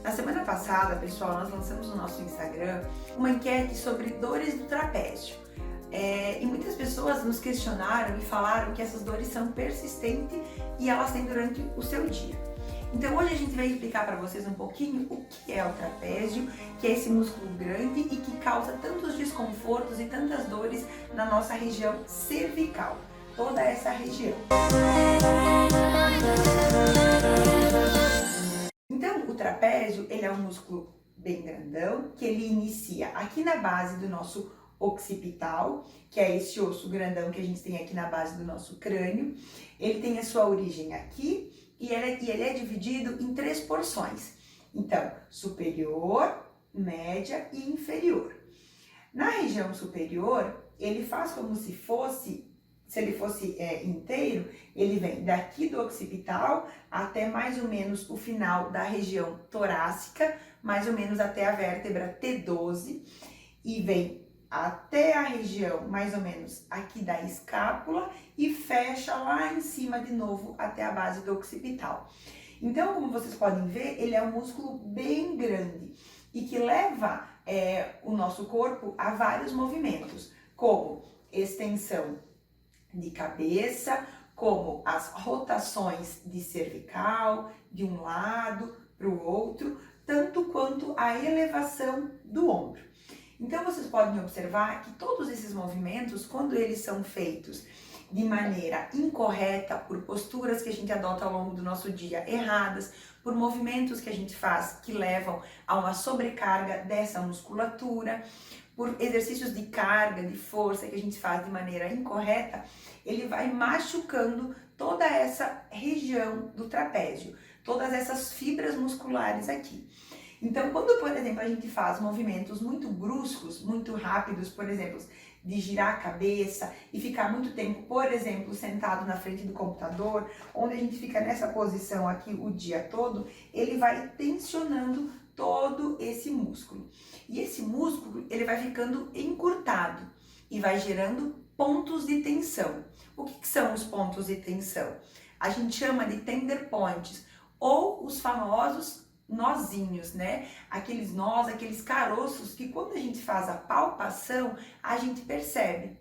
Na semana passada, pessoal, nós lançamos no nosso Instagram uma enquete sobre dores do trapézio. E muitas pessoas nos questionaram e falaram que essas dores são persistentes e elas têm durante o seu dia. Então hoje a gente vai explicar para vocês um pouquinho o que é o trapézio, que é esse músculo grande e que causa tantos desconfortos e tantas dores na nossa região cervical, toda essa região. Então, o trapézio, ele é um músculo bem grandão, que ele inicia aqui na base do nosso occipital, que é esse osso grandão que a gente tem aqui na base do nosso crânio. Ele tem a sua origem aqui e ele é dividido em 3 porções. Então, superior, média e inferior. Na região superior, ele faz como se ele fosse inteiro, ele vem daqui do occipital até mais ou menos o final da região torácica, mais ou menos até a vértebra T12, e vem até a região mais ou menos aqui da escápula e fecha lá em cima de novo até a base do occipital. Então, como vocês podem ver, ele é um músculo bem grande e que leva o nosso corpo a vários movimentos, como extensão de cabeça, como as rotações de cervical, de um lado para o outro, tanto quanto a elevação do ombro. Então vocês podem observar que todos esses movimentos, quando eles são feitos de maneira incorreta, por posturas que a gente adota ao longo do nosso dia erradas, por movimentos que a gente faz que levam a uma sobrecarga dessa musculatura, por exercícios de carga, de força que a gente faz de maneira incorreta, ele vai machucando toda essa região do trapézio, todas essas fibras musculares aqui. Então, quando, por exemplo, a gente faz movimentos muito bruscos, muito rápidos, por exemplo, de girar a cabeça e ficar muito tempo, por exemplo, sentado na frente do computador, onde a gente fica nessa posição aqui o dia todo, ele vai tensionando todo esse músculo. E esse músculo, ele vai ficando encurtado e vai gerando pontos de tensão. O que são os pontos de tensão? A gente chama de tender points, ou os famosos nozinhos, né? Aqueles nós, aqueles caroços que quando a gente faz a palpação, a gente percebe.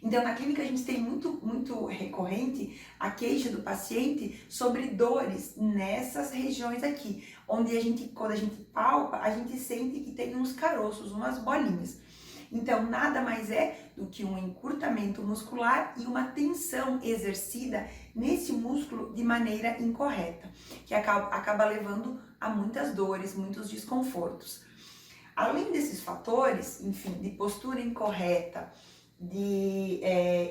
Então, na clínica a gente tem muito recorrente a queixa do paciente sobre dores nessas regiões aqui, onde quando a gente palpa, a gente sente que tem uns caroços, umas bolinhas. Então, nada mais é do que um encurtamento muscular e uma tensão exercida nesse músculo de maneira incorreta, que acaba levando a muitas dores, muitos desconfortos. Além desses fatores, enfim, de postura incorreta, de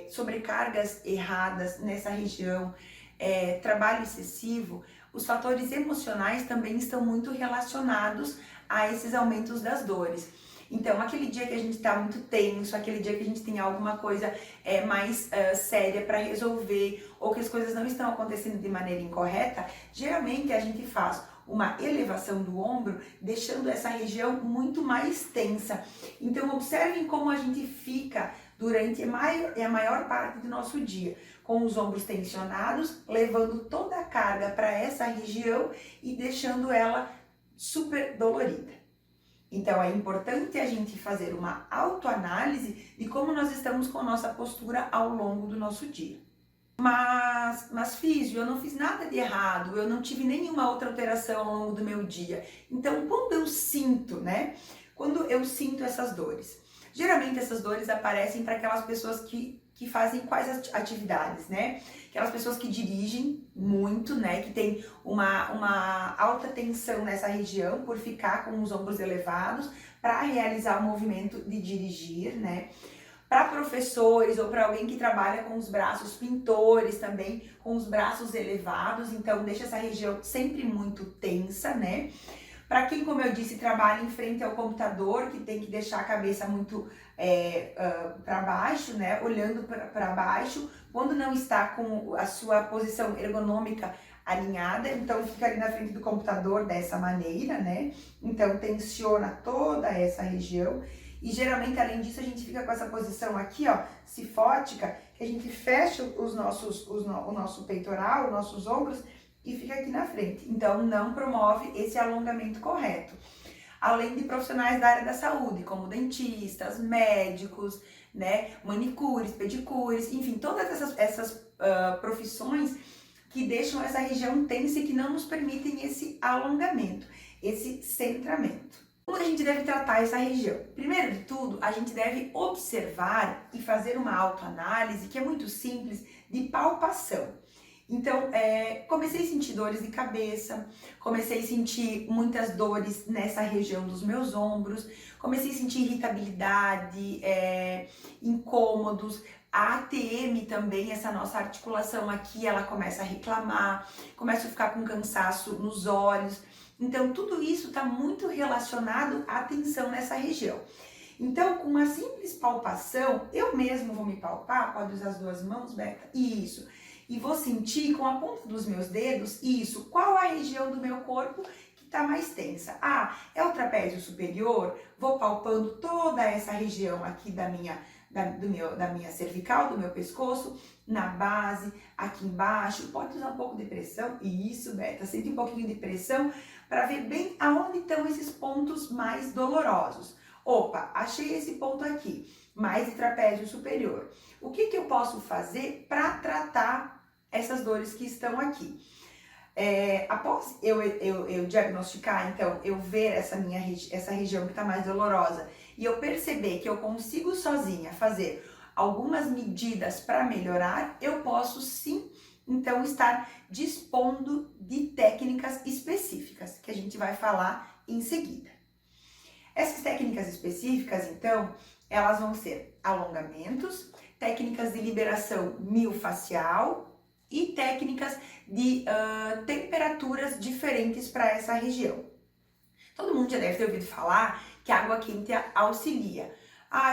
sobrecargas erradas nessa região, trabalho excessivo, os fatores emocionais também estão muito relacionados a esses aumentos das dores. Então, aquele dia que a gente está muito tenso, aquele dia que a gente tem alguma coisa mais séria para resolver, ou que as coisas não estão acontecendo de maneira incorreta, geralmente a gente faz uma elevação do ombro, deixando essa região muito mais tensa. Então, observem como a gente fica durante a maior parte do nosso dia, com os ombros tensionados, levando toda a carga para essa região e deixando ela super dolorida. Então, é importante a gente fazer uma autoanálise de como nós estamos com a nossa postura ao longo do nosso dia. Mas físio, eu não fiz nada de errado, eu não tive nenhuma outra alteração ao longo do meu dia. Então, quando eu sinto, Quando eu sinto essas dores? Geralmente essas dores aparecem para aquelas pessoas que fazem quais atividades, Aquelas pessoas que dirigem muito, que tem uma alta tensão nessa região por ficar com os ombros elevados para realizar o movimento de dirigir, Para professores ou para alguém que trabalha com os braços, pintores também, com os braços elevados, então deixa essa região sempre muito tensa, Para quem, como eu disse, trabalha em frente ao computador, que tem que deixar a cabeça muito para baixo, olhando para baixo, quando não está com a sua posição ergonômica alinhada, então fica ali na frente do computador dessa maneira, Então tensiona toda essa região. E geralmente, além disso, a gente fica com essa posição aqui, cifótica, que a gente fecha o nosso peitoral, os nossos ombros, e fica aqui na frente. Então, não promove esse alongamento correto. Além de profissionais da área da saúde, como dentistas, médicos, né, manicures, pedicures, enfim, todas essas profissões que deixam essa região tensa e que não nos permitem esse alongamento, esse centramento. Como a gente deve tratar essa região? Primeiro de tudo, a gente deve observar e fazer uma autoanálise, que é muito simples, de palpação. Então, comecei a sentir dores de cabeça, comecei a sentir muitas dores nessa região dos meus ombros, comecei a sentir irritabilidade, incômodos, a ATM também, essa nossa articulação aqui, ela começa a reclamar, começa a ficar com cansaço nos olhos. Então, tudo isso está muito relacionado à tensão nessa região. Então, com uma simples palpação, eu mesmo vou me palpar, pode usar as duas mãos, Beca, isso. E vou sentir com a ponta dos meus dedos, isso, qual a região do meu corpo que está mais tensa. Ah, é o trapézio superior, vou palpando toda essa região aqui da minha cervical, do meu pescoço, na base, aqui embaixo, pode usar um pouco de pressão, isso, Beta, sente um pouquinho de pressão para ver bem aonde estão esses pontos mais dolorosos. Opa, achei esse ponto aqui, mais de trapézio superior. O que eu posso fazer para tratar essas dores que estão aqui? Após eu diagnosticar, então, eu ver essa região que está mais dolorosa e eu perceber que eu consigo sozinha fazer algumas medidas para melhorar, eu posso sim, então, estar dispondo de técnicas específicas, que a gente vai falar em seguida. Essas técnicas específicas, então, elas vão ser alongamentos, técnicas de liberação miofascial e técnicas de temperaturas diferentes para essa região. Todo mundo já deve ter ouvido falar que a água quente auxilia.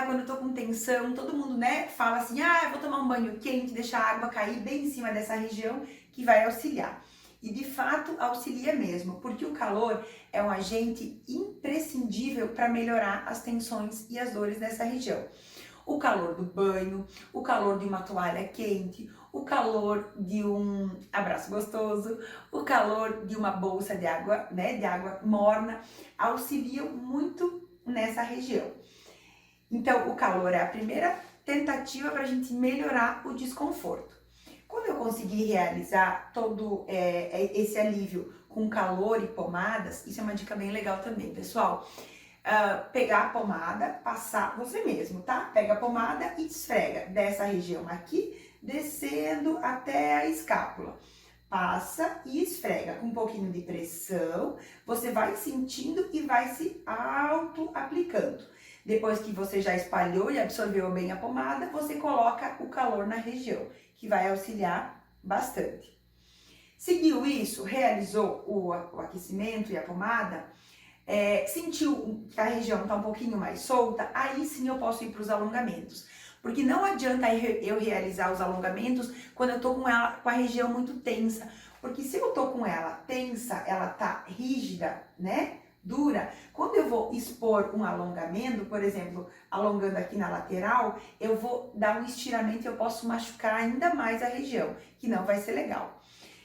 Quando eu tô com tensão, todo mundo, né, fala assim, eu vou tomar um banho quente, deixar a água cair bem em cima dessa região que vai auxiliar. E de fato auxilia mesmo, porque o calor é um agente imprescindível para melhorar as tensões e as dores nessa região. O calor do banho, o calor de uma toalha quente, o calor de um abraço gostoso, o calor de uma bolsa de água, né, de água morna, auxiliam muito nessa região. Então, o calor é a primeira tentativa para a gente melhorar o desconforto. Quando eu conseguir realizar todo esse alívio com calor e pomadas, isso é uma dica bem legal também, pessoal. Pegar a pomada, passar você mesmo, tá? Pega a pomada e esfrega dessa região aqui, descendo até a escápula. Passa e esfrega com um pouquinho de pressão, você vai sentindo e vai se auto-aplicando. Depois que você já espalhou e absorveu bem a pomada, você coloca o calor na região, que vai auxiliar bastante. Seguiu isso, realizou o aquecimento e a pomada, sentiu que a região está um pouquinho mais solta, aí sim eu posso ir para os alongamentos. Porque não adianta eu realizar os alongamentos quando eu tô com a região muito tensa. Porque se eu tô com ela tensa, ela tá rígida, né? Dura. Quando eu vou expor um alongamento, por exemplo, alongando aqui na lateral, eu vou dar um estiramento e eu posso machucar ainda mais a região, que não vai ser legal.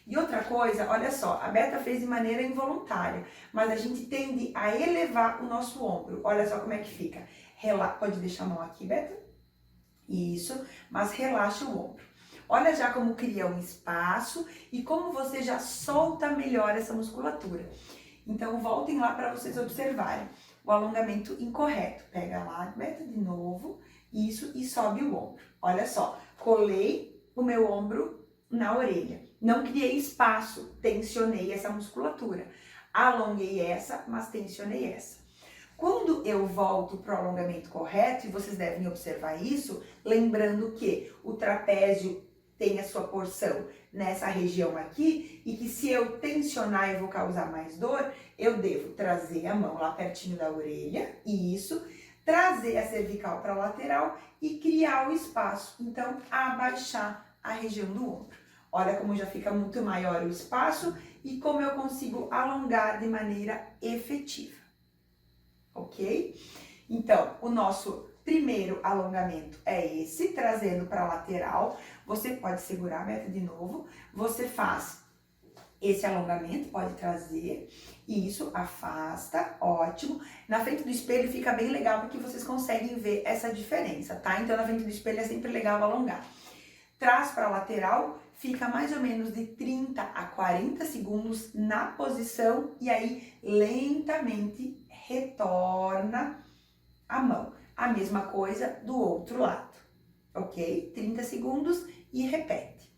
E outra coisa, olha só, a Beta fez de maneira involuntária, mas a gente tende a elevar o nosso ombro. Olha só como é que fica. Pode deixar a mão aqui, Beta? Isso, mas relaxa o ombro. Olha já como cria um espaço e como você já solta melhor essa musculatura. Então, voltem lá para vocês observarem o alongamento incorreto. Pega lá, Beta, de novo, isso, e sobe o ombro. Olha só, colei o meu ombro na orelha. Não criei espaço, tensionei essa musculatura. Alonguei essa, mas tensionei essa. Quando eu volto para o alongamento correto, e vocês devem observar isso, lembrando que o trapézio tem a sua porção nessa região aqui, e que se eu tensionar eu vou causar mais dor, eu devo trazer a mão lá pertinho da orelha, isso, trazer a cervical para a lateral e criar o espaço. Então, abaixar a região do ombro. Olha como já fica muito maior o espaço e como eu consigo alongar de maneira efetiva. Ok? Então, o nosso primeiro alongamento é esse, trazendo para a lateral. Você pode segurar, Beta, de novo. Você faz esse alongamento, pode trazer. Isso, afasta, ótimo. Na frente do espelho fica bem legal porque vocês conseguem ver essa diferença, tá? Então, na frente do espelho é sempre legal alongar. Traz para a lateral, fica mais ou menos de 30 a 40 segundos na posição e aí lentamente retorna a mão. A mesma coisa do outro lado, ok? 30 segundos e repete.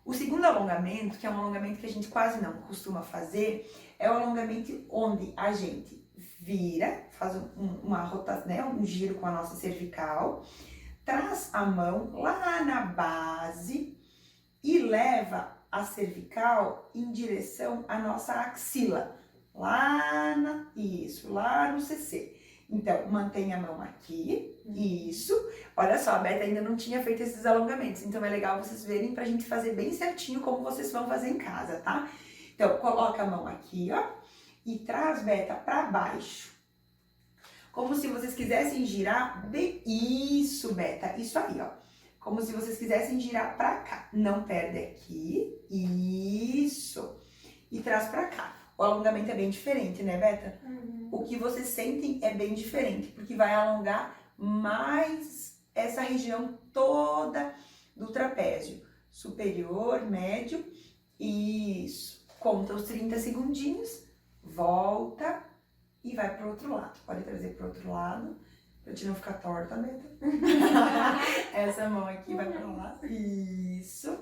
O segundo alongamento, que é um alongamento que a gente quase não costuma fazer, é o alongamento onde a gente vira, faz uma rotação, né, um giro com a nossa cervical, traz a mão lá na base e leva a cervical em direção à nossa axila, lá no CC. Então, mantém a mão aqui, isso. Olha só, a Beta ainda não tinha feito esses alongamentos, então é legal vocês verem pra gente fazer bem certinho como vocês vão fazer em casa, tá? Então, coloca a mão aqui, ó, e traz, Beta, pra baixo. Como se vocês quisessem girar bem... Isso, Beta, isso aí, ó. Como se vocês quisessem girar pra cá. Não perde aqui, isso. E traz pra cá. O alongamento é bem diferente, né, Beta? O que vocês sentem é bem diferente, porque vai alongar mais essa região toda do trapézio. Superior, médio, isso. Conta os 30 segundinhos, volta e vai pro outro lado. Pode trazer pro outro lado, pra te não ficar torta, Beta. Essa mão aqui vai pro lado, isso.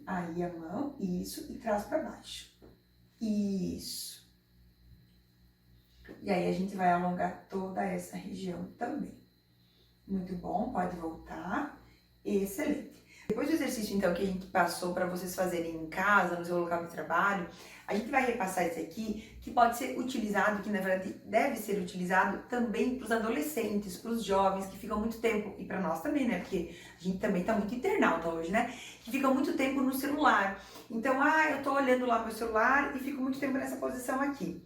Aí a mão, isso, e traz pra baixo. Isso. E aí a gente vai alongar toda essa região também. Muito bom, pode voltar. Excelente. Depois do exercício, então, que a gente passou para vocês fazerem em casa, no seu local de trabalho, a gente vai repassar esse aqui, que pode ser utilizado, que na verdade deve ser utilizado também para os adolescentes, para os jovens que ficam muito tempo, e para nós também, né? Porque a gente também tá muito internauta hoje, né? Que ficam muito tempo no celular. Então, eu tô olhando lá meu celular e fico muito tempo nessa posição aqui,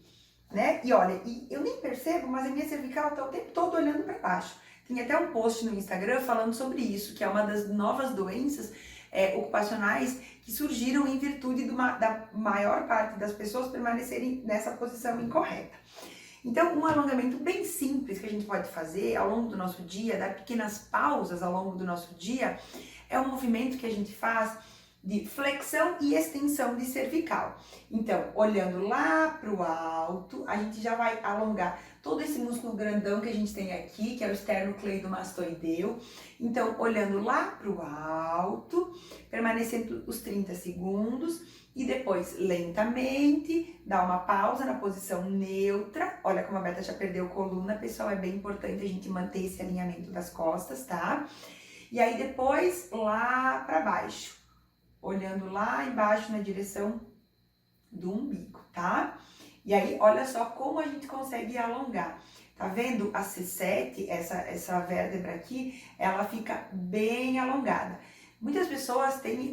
né? E olha, eu nem percebo, mas a minha cervical tá o tempo todo olhando para baixo. Tem até um post no Instagram falando sobre isso, que é uma das novas doenças ocupacionais que surgiram em virtude da maior parte das pessoas permanecerem nessa posição incorreta. Então, um alongamento bem simples que a gente pode fazer ao longo do nosso dia, dar pequenas pausas ao longo do nosso dia, é um movimento que a gente faz de flexão e extensão de cervical. Então, olhando lá para o alto, a gente já vai alongar todo esse músculo grandão que a gente tem aqui, que é o esternocleidomastoideu. Então, olhando lá para o alto, permanecendo os 30 segundos e depois, lentamente, dá uma pausa na posição neutra. Olha como a Beta já perdeu coluna, pessoal, é bem importante a gente manter esse alinhamento das costas, tá? E aí, depois, lá para baixo, olhando lá embaixo na direção do umbigo, tá? E aí, olha só como a gente consegue alongar. Tá vendo a C7, essa vértebra aqui, ela fica bem alongada. Muitas pessoas têm,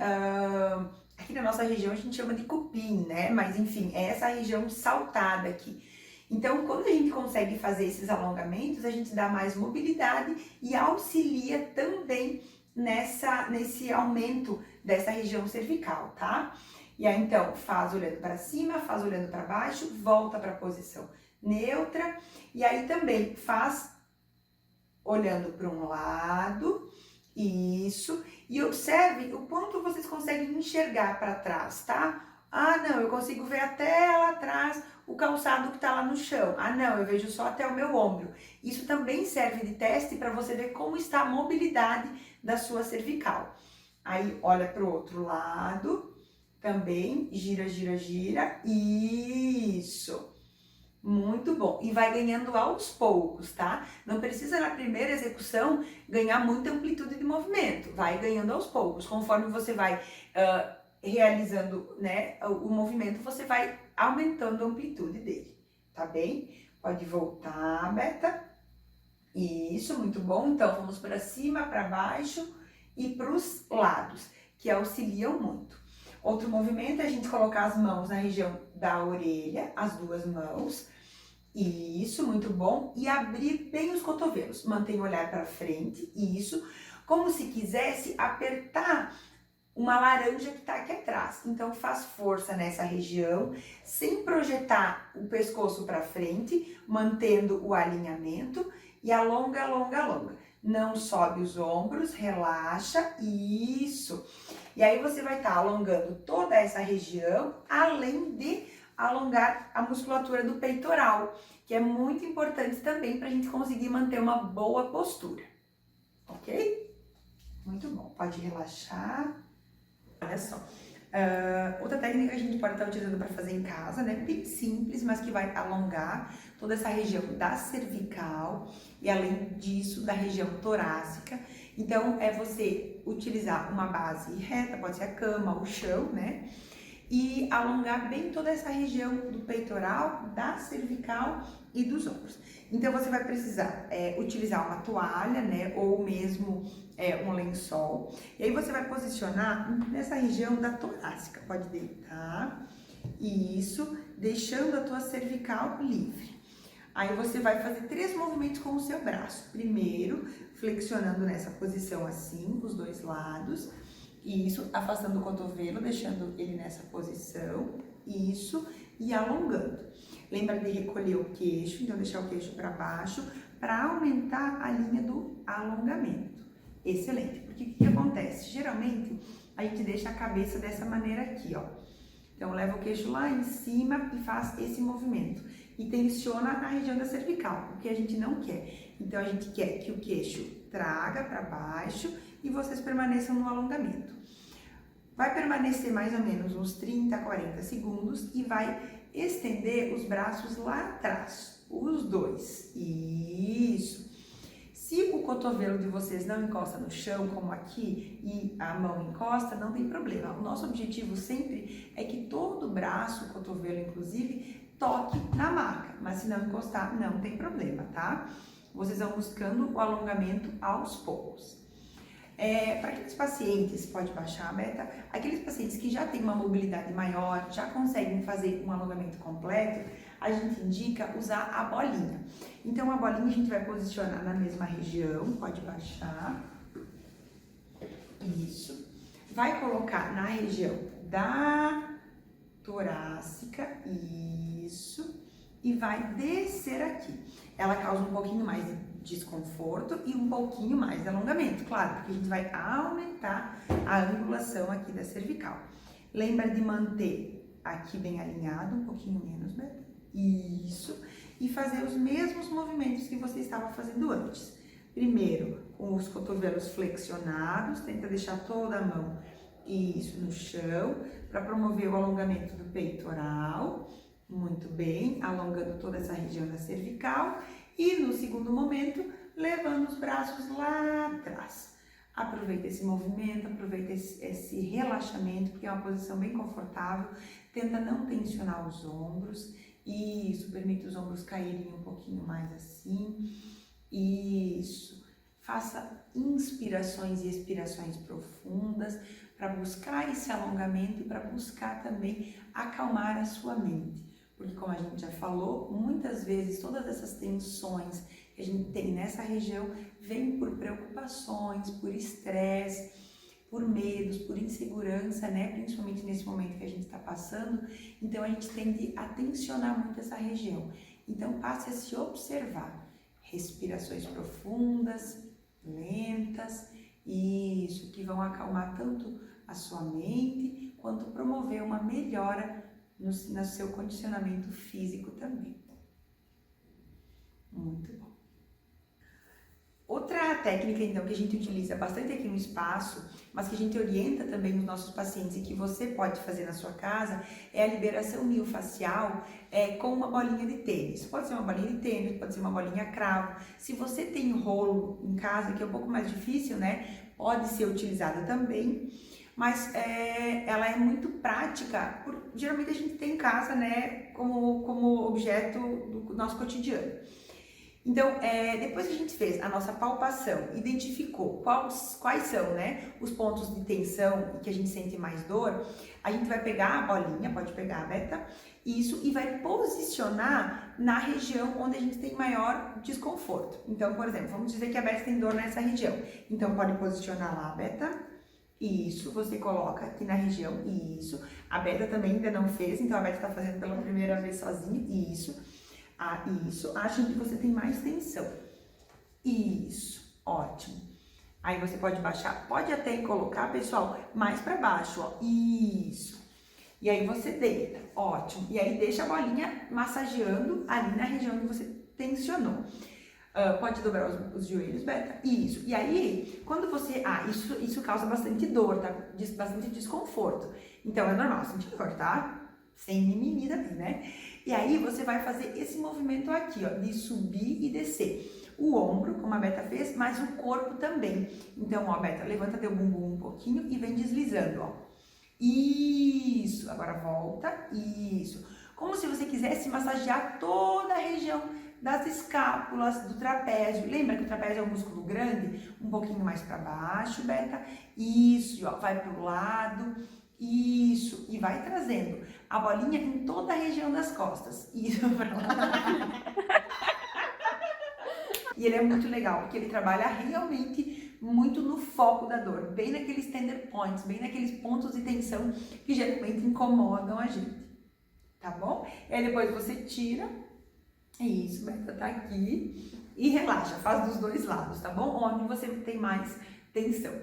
aqui na nossa região a gente chama de cupim, né? Mas enfim, é essa região saltada aqui. Então, quando a gente consegue fazer esses alongamentos, a gente dá mais mobilidade e auxilia também nesse aumento dessa região cervical, tá? E aí, então, faz olhando para cima, faz olhando para baixo, volta para a posição neutra. E aí também faz olhando para um lado, isso. E observe o quanto vocês conseguem enxergar para trás, tá? Ah, não, eu consigo ver até lá atrás o calçado que tá lá no chão. Ah, não, eu vejo só até o meu ombro. Isso também serve de teste para você ver como está a mobilidade da sua cervical. Aí, olha para o outro lado, também, gira, gira, gira, isso. Muito bom. E vai ganhando aos poucos, tá? Não precisa na primeira execução ganhar muita amplitude de movimento. Vai ganhando aos poucos. Conforme você vai realizando, né, o movimento, você vai aumentando a amplitude dele, tá bem? Pode voltar, Beta. Isso, muito bom. Então, vamos para cima, para baixo e para os lados, que auxiliam muito. Outro movimento é a gente colocar as mãos na região da orelha, as duas mãos. Isso, muito bom. E abrir bem os cotovelos. Mantém o olhar para frente, isso. Como se quisesse apertar uma laranja que está aqui atrás. Então faz força nessa região, sem projetar o pescoço para frente, mantendo o alinhamento e alonga, alonga, alonga. Não sobe os ombros, relaxa, isso. E aí você vai estar alongando toda essa região, além de alongar a musculatura do peitoral, que é muito importante também para a gente conseguir manter uma boa postura, ok? Muito bom, pode relaxar. Olha só, outra técnica que a gente pode estar utilizando para fazer em casa, né? Bem simples, mas que vai alongar toda essa região da cervical e além disso da região torácica. Então é você utilizar uma base reta, pode ser a cama, o chão, né? E alongar bem toda essa região do peitoral, da cervical e dos ombros. Então você vai precisar utilizar uma toalha, né, ou mesmo um lençol. E aí você vai posicionar nessa região da torácica. Pode deitar, isso, deixando a tua cervical livre. Aí você vai fazer 3 movimentos com o seu braço. Primeiro, flexionando nessa posição assim, os 2 lados. Isso, afastando o cotovelo, deixando ele nessa posição, isso, e alongando. Lembra de recolher o queixo, então deixar o queixo para baixo, para aumentar a linha do alongamento. Excelente, porque o que acontece? Geralmente, a gente deixa a cabeça dessa maneira aqui, ó. Então, leva o queixo lá em cima e faz esse movimento. E tensiona a região da cervical, o que a gente não quer. Então, a gente quer que o queixo traga para baixo e vocês permaneçam no alongamento. Vai permanecer mais ou menos uns 30, 40 segundos e vai estender os braços lá atrás, os 2. Isso. Se o cotovelo de vocês não encosta no chão, como aqui, e a mão encosta, não tem problema. O nosso objetivo sempre é que todo o braço, o cotovelo inclusive, toque na maca. Mas se não encostar, não tem problema, tá? Vocês vão buscando o alongamento aos poucos. Para aqueles pacientes, pode baixar a beta, aqueles pacientes que já têm uma mobilidade maior, já conseguem fazer um alongamento completo, a gente indica usar a bolinha. Então, a bolinha a gente vai posicionar na mesma região, pode baixar, isso. Vai colocar na região da torácica, isso, e vai descer aqui. Ela causa um pouquinho mais de desconforto e um pouquinho mais de alongamento, claro, porque a gente vai aumentar a angulação aqui da cervical. Lembra de manter aqui bem alinhado, um pouquinho menos, né? Isso. E fazer os mesmos movimentos que você estava fazendo antes. Primeiro, com os cotovelos flexionados, tenta deixar toda a mão, isso, no chão, para promover o alongamento do peitoral. Muito bem, alongando toda essa região da cervical. E no segundo momento, levando os braços lá atrás. Aproveita esse movimento, aproveita esse relaxamento, porque é uma posição bem confortável. Tenta não tensionar os ombros. Isso, permite os ombros caírem um pouquinho mais assim. Isso. Faça inspirações e expirações profundas para buscar esse alongamento e para buscar também acalmar a sua mente. Porque, como a gente já falou, muitas vezes todas essas tensões que a gente tem nessa região vêm por preocupações, por estresse, por medos, por insegurança, né? Principalmente nesse momento que a gente está passando. Então, a gente tende a tensionar muito essa região. Então, passe a se observar. Respirações profundas, lentas, isso, que vão acalmar tanto a sua mente, quanto promover uma melhora no seu condicionamento físico também. Muito bom. Outra técnica, então, que a gente utiliza bastante aqui no espaço, mas que a gente orienta também os nossos pacientes e que você pode fazer na sua casa, é a liberação miofascial com uma bolinha de tênis. Pode ser uma bolinha de tênis, pode ser uma bolinha cravo. Se você tem um rolo em casa, que é um pouco mais difícil, né? Pode ser utilizada também. Mas ela é muito prática, geralmente a gente tem em casa, né, como objeto do nosso cotidiano. Então, depois que a gente fez a nossa palpação, identificou quais são, né, os pontos de tensão e que a gente sente mais dor, a gente vai pegar a bolinha, pode pegar a beta, isso, e vai posicionar na região onde a gente tem maior desconforto. Então, por exemplo, vamos dizer que a beta tem dor nessa região. Então, pode posicionar lá a beta. Isso, você coloca aqui na região, isso. A Beta também ainda não fez, então a Beta tá fazendo pela primeira vez sozinha, isso. Ah, isso. Acha que você tem mais tensão. Isso, ótimo. Aí você pode baixar, pode até colocar, pessoal, mais para baixo, ó. Isso. E aí você deita, ótimo. E aí deixa a bolinha massageando ali na região que você tensionou. Pode dobrar os joelhos, Beta. Isso. E aí, quando você... isso causa bastante dor, tá? Bastante desconforto. Então, é normal sentir dor, tá? Sem mimimi também, né? E aí, você vai fazer esse movimento aqui, ó, de subir e descer. O ombro, como a Beta fez, mas o corpo também. Então, ó, Beta, levanta teu bumbum um pouquinho e vem deslizando, ó. Isso. Agora volta. Isso. Como se você quisesse massagear toda a região das escápulas, do trapézio. Lembra que o trapézio é um músculo grande? Um pouquinho mais para baixo, Beta. Isso, ó, vai pro lado. Isso, e vai trazendo a bolinha em toda a região das costas. Isso. E ele é muito legal, porque ele trabalha realmente muito no foco da dor, bem naqueles tender points, bem naqueles pontos de tensão que geralmente incomodam a gente. Tá bom? E aí depois você tira. Isso, Beta tá aqui. E relaxa, faz dos dois lados, tá bom? Onde você tem mais tensão.